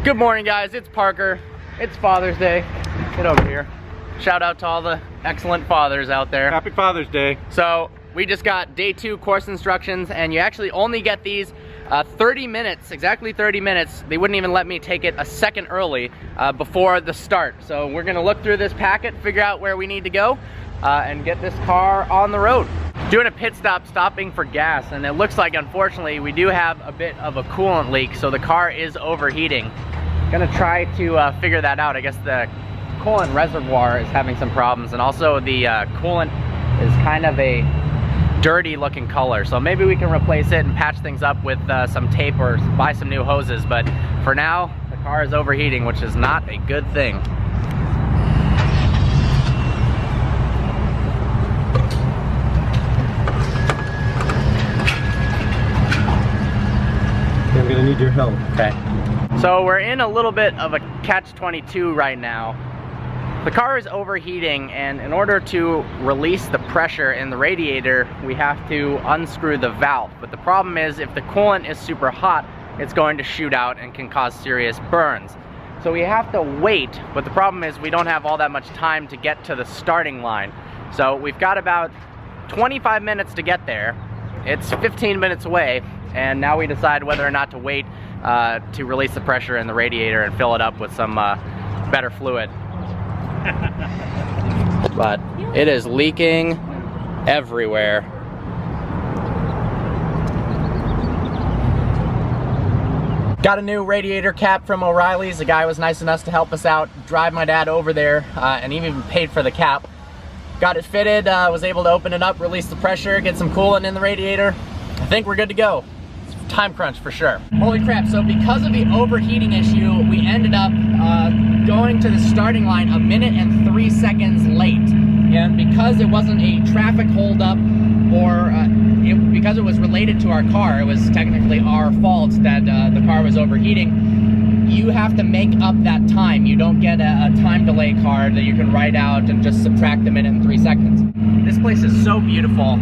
Good morning, guys. It's Parker. It's Father's Day. Get over here. Shout out to all the excellent fathers out there. Happy Father's Day. So we just got day 2 course instructions, and you actually only get these 30 minutes, exactly 30 minutes. They wouldn't even let me take it a second early before the start. So we're gonna look through this packet, figure out where we need to go, and get this car on the road. Doing a pit stop, stopping for gas, and it looks like, unfortunately, we do have a bit of a coolant leak, so the car is overheating. Gonna try to figure that out. I guess the coolant reservoir is having some problems, and also the coolant is kind of a dirty looking color, so maybe we can replace it and patch things up with some tape or buy some new hoses. But for now, the car is overheating, which is not a good thing. I'm gonna need your help. Okay. So we're in a little bit of a catch-22 right now. The car is overheating, and in order to release the pressure in the radiator, we have to unscrew the valve. But the problem is, if the coolant is super hot, it's going to shoot out and can cause serious burns. So we have to wait, but the problem is we don't have all that much time to get to the starting line. So we've got about 25 minutes to get there. It's 15 minutes away, and now we decide whether or not to wait to release the pressure in the radiator and fill it up with some better fluid. But it is leaking everywhere. Got a new radiator cap from O'Reilly's. The guy was nice enough to help us out, drive my dad over there, and even paid for the cap. Got it fitted, was able to open it up, release the pressure, get some coolant in the radiator. I think we're good to go. It's time crunch for sure. Holy crap, so because of the overheating issue, we ended up going to the starting line 1 minute and 3 seconds late. And because it wasn't a traffic holdup, or because it was related to our car, it was technically our fault that the car was overheating, you have to make up that time. You don't get a time delay card that you can write out and just subtract the minute and 3 seconds. This place is so beautiful.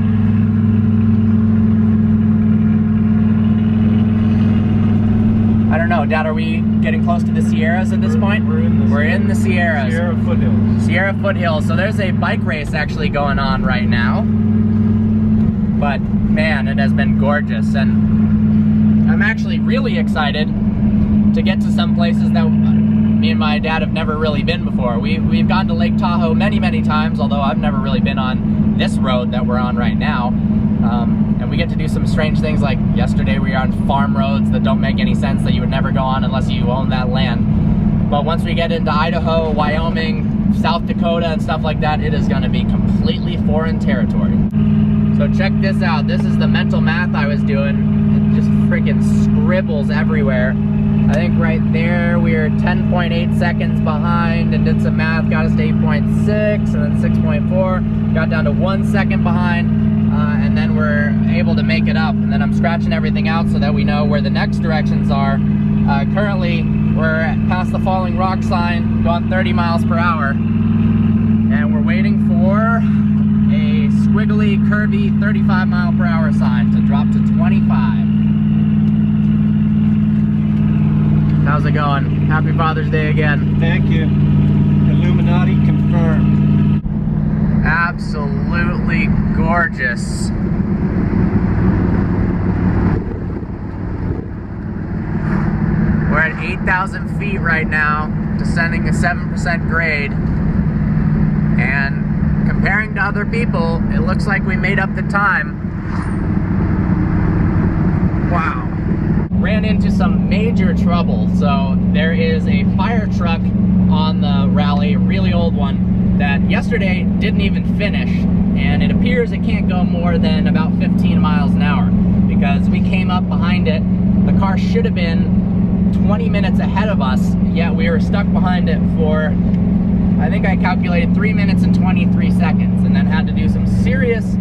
I don't know, Dad, are we getting close to the Sierras at this point? We're in the Sierras. Sierra Foothills. Sierra Foothills. So there's a bike race actually going on right now. But man, it has been gorgeous. And I'm actually really excited to get to some places that me and my dad have never really been before. We've gone to Lake Tahoe many, many times, although I've never really been on this road that we're on right now. And we get to do some strange things, like yesterday we were on farm roads that don't make any sense, that you would never go on unless you own that land. But once we get into Idaho, Wyoming, South Dakota and stuff like that, it is going to be completely foreign territory. So check this out. This is the mental math I was doing. It just freaking scribbles everywhere. I think right there we were 10.8 seconds behind, and did some math, got us to 8.6 and then 6.4, got down to 1 second behind. And then we're able to make it up, and then I'm scratching everything out so that we know where the next directions are. Currently, we're past the falling rock sign, going 30 miles per hour, and we're waiting for a squiggly, curvy 35 mile per hour sign to drop to 25. How's it going? Happy Father's Day again. Thank you. Illuminati confirmed. Absolutely gorgeous. We're at 8,000 feet right now, descending a 7% grade, and comparing to other people, it looks like we made up the time. Wow. Ran into some major trouble. So there is a fire truck on the rally, a really old one, that yesterday didn't even finish, and it appears it can't go more than about 15 miles an hour because we came up behind it. The car should have been 20 minutes ahead of us, yet we were stuck behind it for, I think I calculated 3 minutes and 23 seconds, and then had to do some serious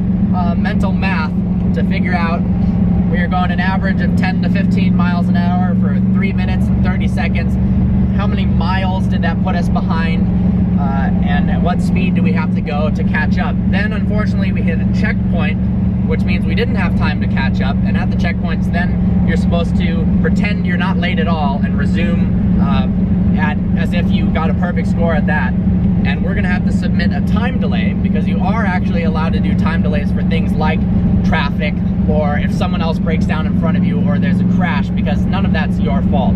mental math to figure out we were going an average of 10 to 15 miles an hour for 3 minutes and 30 seconds. How many miles did that put us behind? And at what speed do we have to go to catch up? Then unfortunately we hit a checkpoint which means we didn't have time to catch up. And at the checkpoints, then you're supposed to pretend you're not late at all and resume as if you got a perfect score at that. And we're gonna have to submit a time delay, because you are actually allowed to do time delays for things like traffic, or if someone else breaks down in front of you, or there's a crash, because none of that's your fault.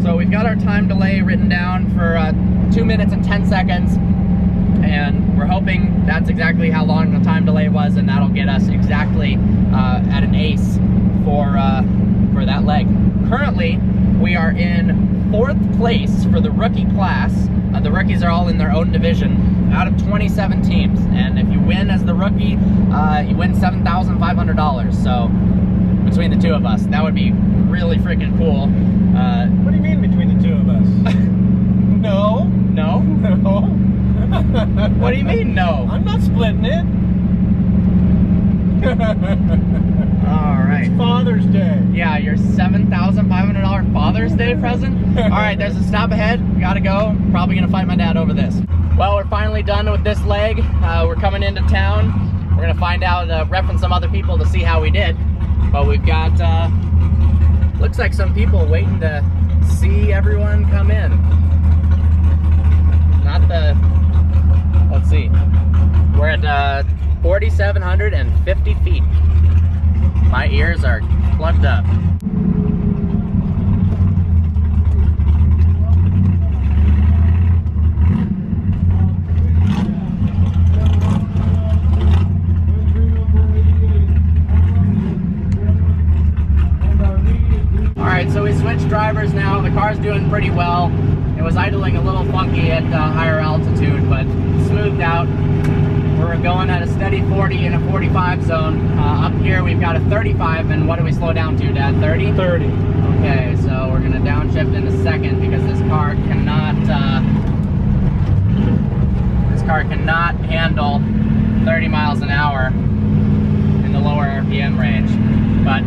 So we've got our time delay written down for 2 minutes and 10 seconds, and we're hoping that's exactly how long the time delay was, and that'll get us exactly at an ace for that leg. Currently, we are in 4th place for the rookie class. The rookies are all in their own division out of 27 teams, and if you win as the rookie, you win $7,500. So between the two of us, that would be really freaking cool. What do you mean between the two of us? No. No? No. What do you mean, no? I'm not splitting it. Alright. It's Father's Day. Yeah, your $7,500 Father's Day present? Alright, there's a stop ahead. Gotta go. Probably gonna fight my dad over this. Well, we're finally done with this leg. We're coming into town. We're gonna find out, reference some other people to see how we did. But we've got, looks like some people waiting to see everyone come in. Not the, let's see. We're at 4,750 feet. My ears are plugged up. Alright, so we switched drivers now. The car's doing pretty well. It was idling a little funky at higher altitude, but smoothed out. We're going at a steady 40 in a 45 zone. Up here we've got a 35, and what do we slow down to, Dad? 30? 30. Okay, so we're gonna downshift in a second, because this car cannot handle 30 miles an hour in the lower RPM range. But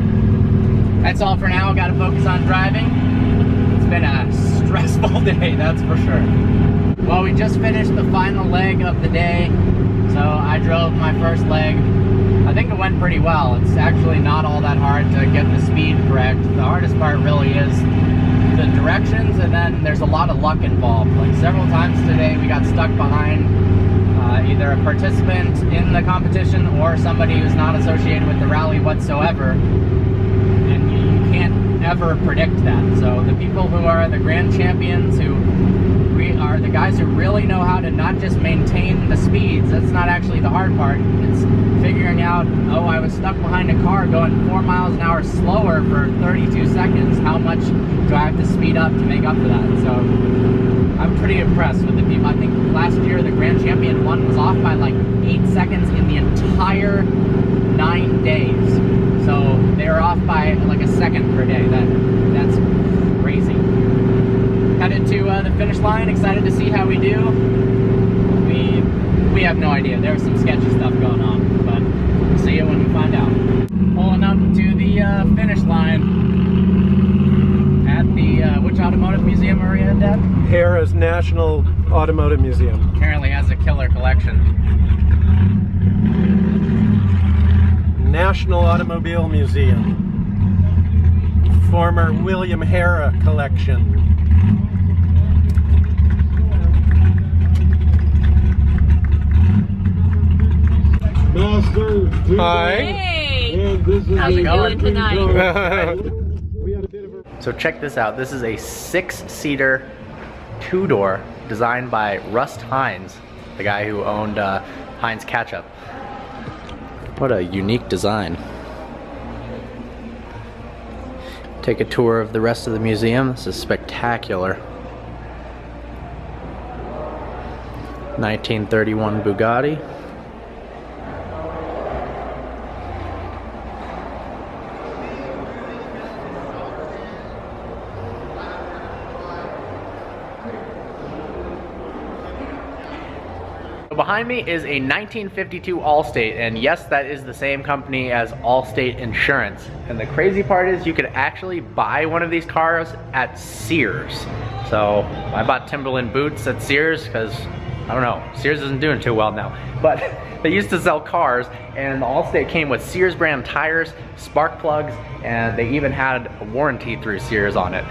that's all for now. Got to focus on driving. It's been a stressful day, that's for sure. Well, we just finished the final leg of the day. So I drove my first leg. I think it went pretty well. It's actually not all that hard to get the speed correct. The hardest part really is the directions, and then there's a lot of luck involved. Like several times today we got stuck behind either a participant in the competition or somebody who's not associated with the rally whatsoever. And you can't ever predict that. So the people who are the grand champions, who are the guys who really know how to not just maintain the speeds. That's not actually the hard part. It's figuring out, oh, I was stuck behind a car going 4 miles an hour slower for 32 seconds. How much do I have to speed up to make up for that? So I'm pretty impressed with the people. I think last year the grand champion one was off by like 8 seconds in the entire 9 days. So they were off by like a second per day. That's crazy. Headed to the finish line, excited to see how we do. We have no idea. There was some sketchy stuff going on, but we'll see it when we find out. Pulling up to the finish line at the, which automotive museum are we at, Dad? Harrah's National Automotive Museum. Apparently has a killer collection. National Automobile Museum. Former William Harrah collection. Meister. Hi. Hey! And this is How's it going tonight? We had a bit of a So check this out. This is a 6-seater, 2-door designed by Rust Hines, the guy who owned Heinz Ketchup. What a unique design. Take a tour of the rest of the museum. This is spectacular. 1931 Bugatti. Behind me is a 1952 Allstate, and yes, that is the same company as Allstate Insurance. And the crazy part is you could actually buy one of these cars at Sears. So I bought Timberland boots at Sears because I don't know, Sears isn't doing too well now, but they used to sell cars, and the Allstate came with Sears brand tires, spark plugs, and they even had a warranty through Sears on it.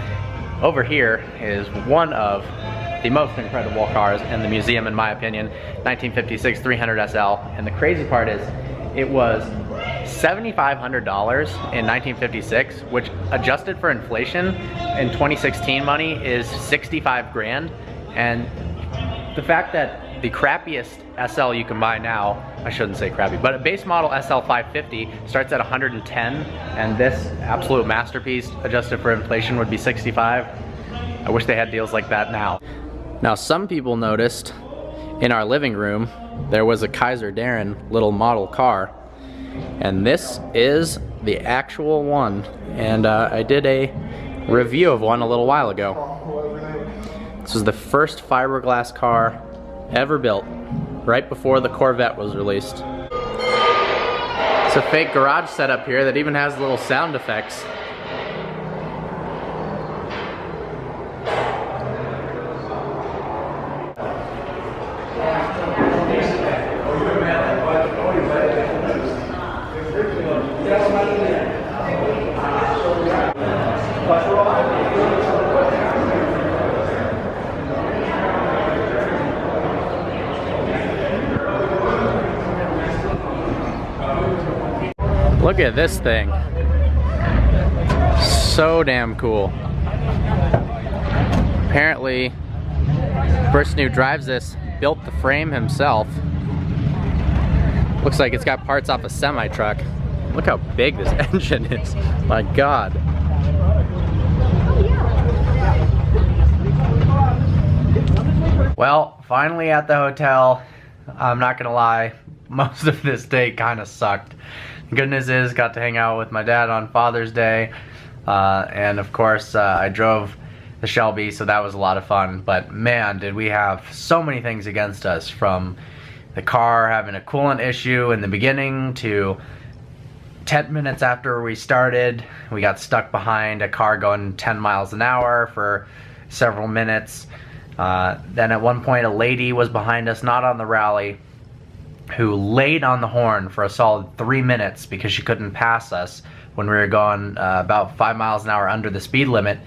Over here is one of the most incredible cars in the museum, in my opinion, 1956 300 SL, and the crazy part is it was $7,500 in 1956, which adjusted for inflation in 2016 money is 65 grand. And the fact that the crappiest SL you can buy now, I shouldn't say crappy, but a base model SL 550 starts at 110, and this absolute masterpiece adjusted for inflation would be 65. I wish they had deals like that now. Now, some people noticed in our living room there was a Kaiser Darren little model car, and this is the actual one, and I did a review of one a little while ago. This was the first fiberglass car ever built, right before the Corvette was released. It's a fake garage setup here that even has little sound effects. Look at this thing. So damn cool. Apparently, the person who drives this built the frame himself. Looks like it's got parts off a semi-truck. Look how big this engine is. My God. Well, finally at the hotel. I'm not gonna lie, most of this day kind of sucked. The good news is, got to hang out with my dad on Father's Day, and of course I drove the Shelby, so that was a lot of fun. But man, did we have so many things against us, from the car having a coolant issue in the beginning to 10 minutes after we started, we got stuck behind a car going 10 miles an hour for several minutes. Then at one point a lady was behind us, not on the rally, who laid on the horn for a solid 3 minutes because she couldn't pass us when we were going about 5 miles an hour under the speed limit.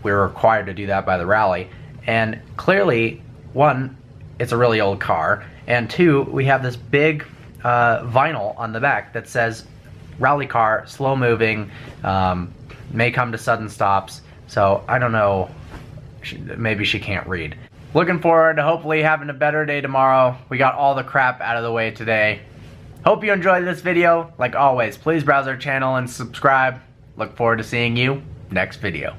We were required to do that by the rally. And clearly, one, it's a really old car, and two, we have this big vinyl on the back that says rally car, slow moving, may come to sudden stops. So I don't know, maybe she can't read. Looking forward to hopefully having a better day tomorrow. We got all the crap out of the way today. Hope you enjoyed this video. Like always, please browse our channel and subscribe. Look forward to seeing you next video.